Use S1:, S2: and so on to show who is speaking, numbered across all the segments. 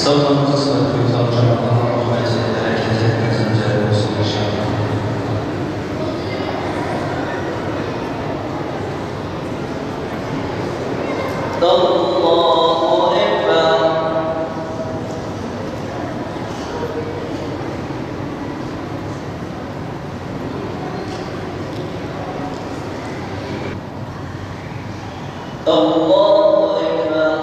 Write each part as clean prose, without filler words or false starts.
S1: Savunmamızı sınırlıyoruz. Allah'ın rahmeti herkese hepimizin üzerine olsun inşallah. Allahu Ekber. Allahu Ekber.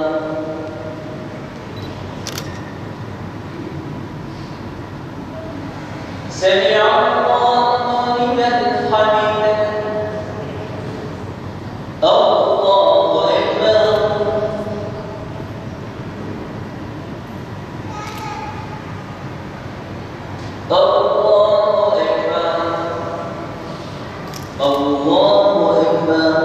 S1: Semi'a Allahu limen hamidah. Allahu Ekber. Allahu Ekber. Allahu Ekber.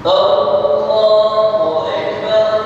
S1: Allahu Ekber.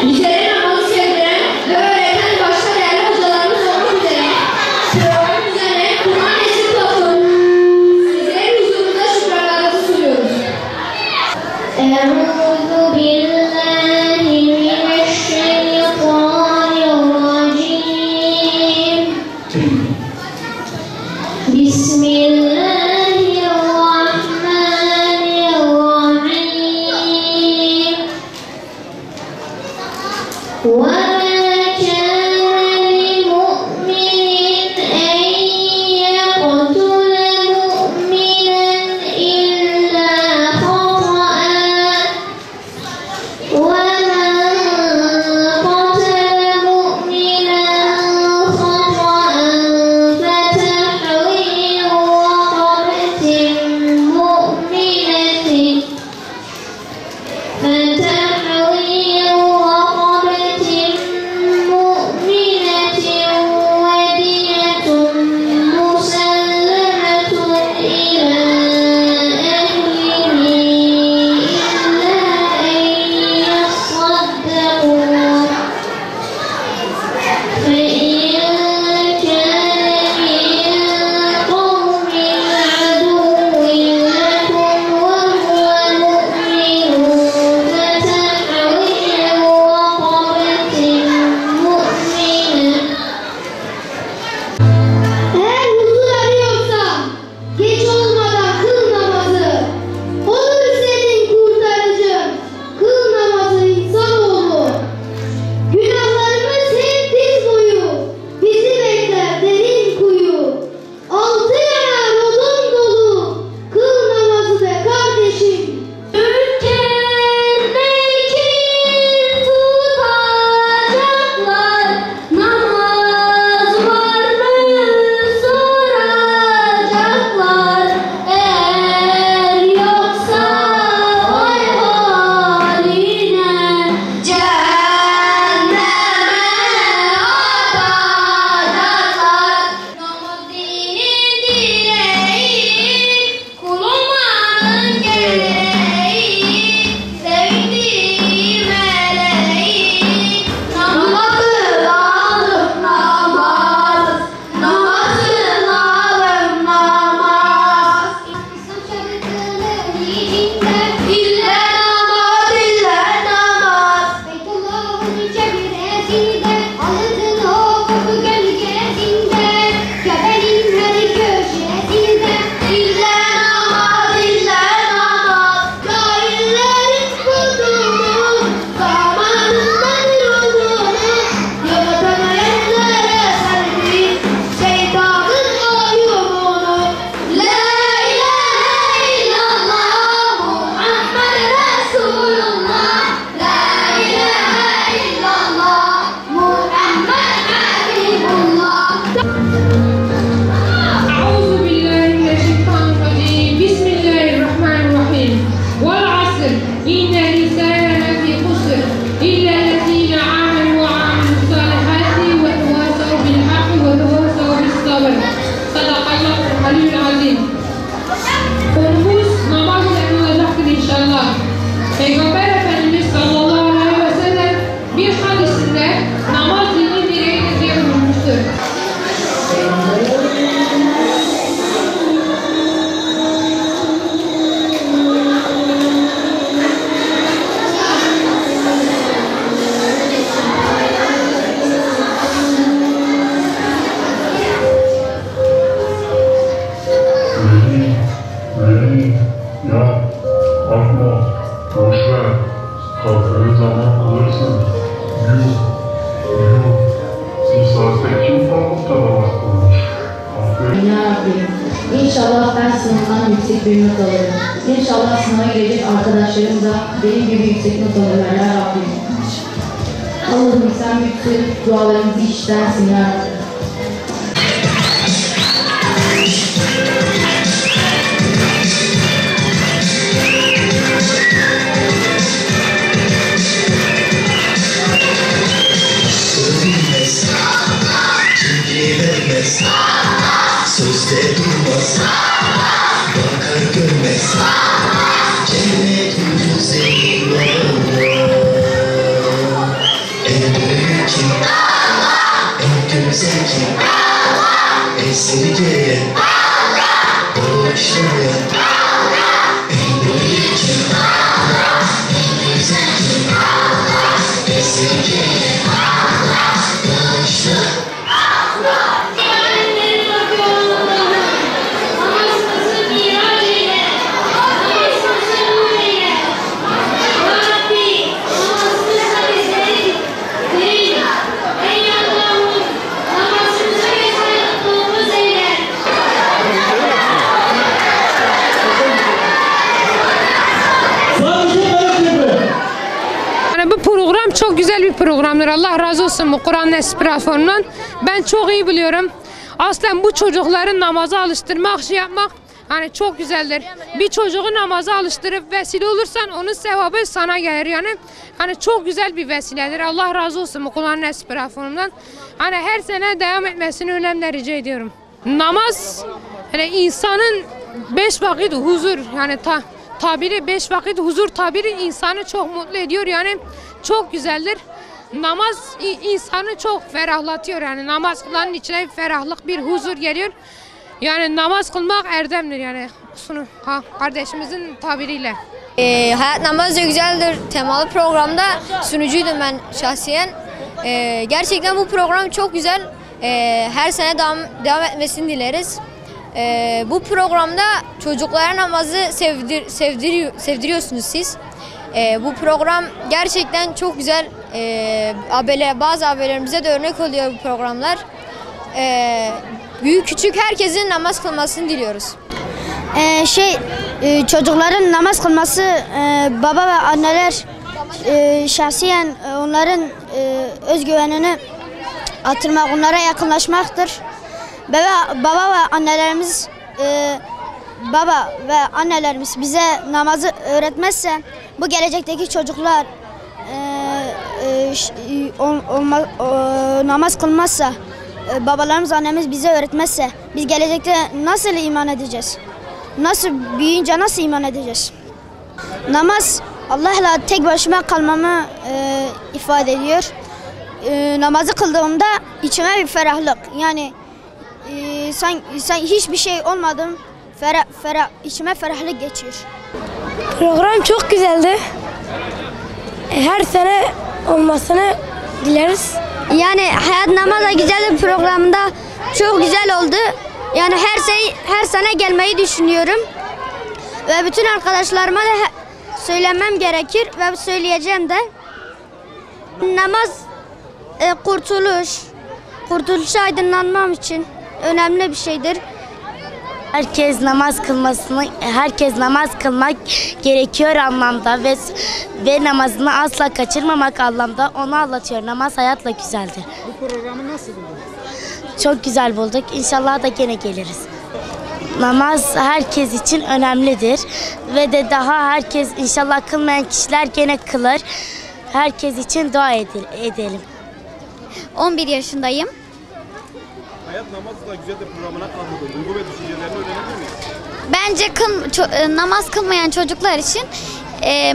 S2: Ülkelerin anlamı sevdiren ve öğreten başta değerli hocalarımız Rabbim. İnşallah ben sınavdan yüksek bir not alırım. İnşallah sınava girecek arkadaşlarım da benim gibi yüksek not alırlar ya Rabbim. Allah'ım sen yüksek dualarımızı işitensin ya Rabbim.
S3: Sözde durmaz, bakar görmez, cennetin güzeli olur. En büyük kim, en güzel kim, esirgeyen, bağışlayan. En büyük kim, en güzel kim, esirgeyen, bağışlayan.
S4: Bu program çok güzel bir programdır. Allah razı olsun bu Kur'an Nesli platformundan. Ben çok iyi biliyorum. Aslında bu çocukların namaza alıştırmak, şey yapmak hani çok güzeldir. Bir çocuğu namaza alıştırıp vesile olursan onun sevabı sana gelir yani. Hani çok güzel bir vesiledir. Allah razı olsun bu Kur'an Nesli platformundan. Hani her sene devam etmesini önemli rica ediyorum. Namaz hani insanın 5 vakit huzur yani tabiri 5 vakit huzur tabiri insanı çok mutlu ediyor yani çok güzeldir. Namaz insanı çok ferahlatıyor yani namaz kılanın içine bir ferahlık bir huzur geliyor. Yani namaz kılmak erdemdir yani kardeşimizin tabiriyle.
S5: Hayat namazı güzeldir temalı programda sunucuydum ben şahsiyen. Gerçekten bu program çok güzel. Her sene devam etmesini dileriz. Bu programda çocuklara namazı sevdiriyorsunuz siz. Bu program gerçekten çok güzel. Bazı abilerimize de örnek oluyor bu programlar. Büyük küçük herkesin namaz kılmasını diliyoruz.
S6: Çocukların namaz kılması baba ve anneler şahsiyen onların özgüvenini artırmak, onlara yakınlaşmaktır. Baba ve annelerimiz bize namazı öğretmezse bu gelecekteki çocuklar namaz kılmazsa babalarımız annemiz bize öğretmezse biz gelecekte nasıl iman edeceğiz? Büyüyünce nasıl iman edeceğiz? Namaz Allah'la tek başıma kalmamı ifade ediyor. Namazı kıldığımda içime bir ferahlık yani sen hiçbir şey olmadım içime ferahlık geçiyor.
S7: Program çok güzeldi. Her sene olmasını dileriz.
S6: Yani hayat namazla güzel bir programda çok güzel oldu. Yani her sene gelmeyi düşünüyorum. Ve bütün arkadaşlarıma da söylemem gerekir ve söyleyeceğim de. Namaz kurtuluşa aydınlanmam için önemli bir şeydir.
S7: Herkes namaz kılmak gerekiyor anlamda ve namazını asla kaçırmamak anlamda onu anlatıyor. Namaz hayatla güzeldir.
S8: Bu programı nasıl buldun?
S7: Çok güzel bulduk. İnşallah da gene geliriz. Namaz herkes için önemlidir ve de daha herkes inşallah kılmayan kişiler gene kılır. Herkes için dua edelim.
S5: 11 yaşındayım.
S8: Hayat namazla güzeldir programına katıldın. Duygu ve düşüncelerini öğrenebilir miyiz?
S5: Bence namaz kılmayan çocuklar için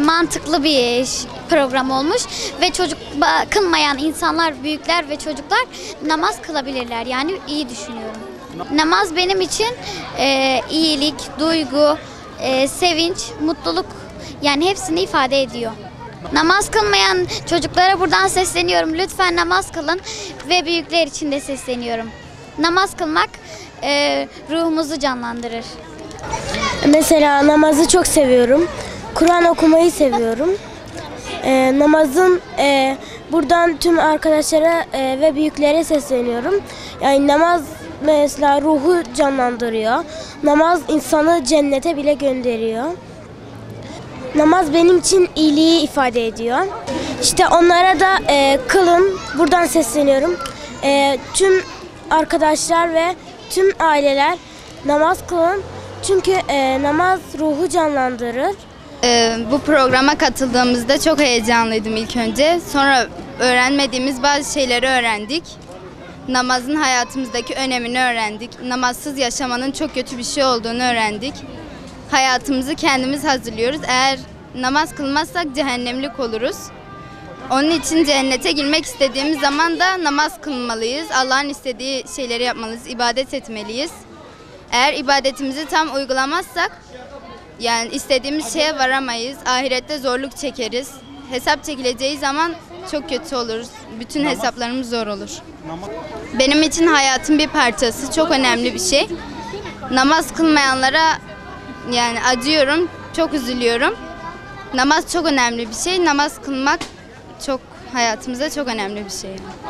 S5: mantıklı bir program olmuş ve kılmayan insanlar, büyükler ve çocuklar namaz kılabilirler. Yani iyi düşünüyorum. Namaz benim için iyilik, duygu, sevinç, mutluluk yani hepsini ifade ediyor. Namaz kılmayan çocuklara buradan sesleniyorum. Lütfen namaz kılın ve büyükler için de sesleniyorum. Namaz kılmak ruhumuzu canlandırır.
S7: Mesela namazı çok seviyorum. Kur'an okumayı seviyorum. Namazın buradan tüm arkadaşlara ve büyüklere sesleniyorum. Yani namaz
S9: mesela ruhu canlandırıyor. Namaz insanı cennete bile gönderiyor. Namaz benim için iyiliği ifade ediyor. İşte onlara da kılın, buradan sesleniyorum. Tüm arkadaşlar ve tüm aileler namaz kılın. Çünkü namaz ruhu canlandırır.
S10: Bu programa katıldığımızda çok heyecanlıydım ilk önce. Sonra öğrenmediğimiz bazı şeyleri öğrendik. Namazın hayatımızdaki önemini öğrendik. Namazsız yaşamanın çok kötü bir şey olduğunu öğrendik. Hayatımızı kendimiz hazırlıyoruz. Eğer namaz kılmazsak cehennemlik oluruz. Onun için cennete girmek istediğimiz zaman da namaz kılmalıyız. Allah'ın istediği şeyleri yapmalıyız, ibadet etmeliyiz. Eğer ibadetimizi tam uygulamazsak yani istediğimiz şeye varamayız. Ahirette zorluk çekeriz. Hesap çekileceği zaman çok kötü oluruz. Bütün hesaplarımız zor olur. Benim için hayatın bir parçası. Çok önemli bir şey. Namaz kılmayanlara yani acıyorum, çok üzülüyorum. Namaz çok önemli bir şey. Namaz kılmak çok hayatımızda çok önemli bir şey.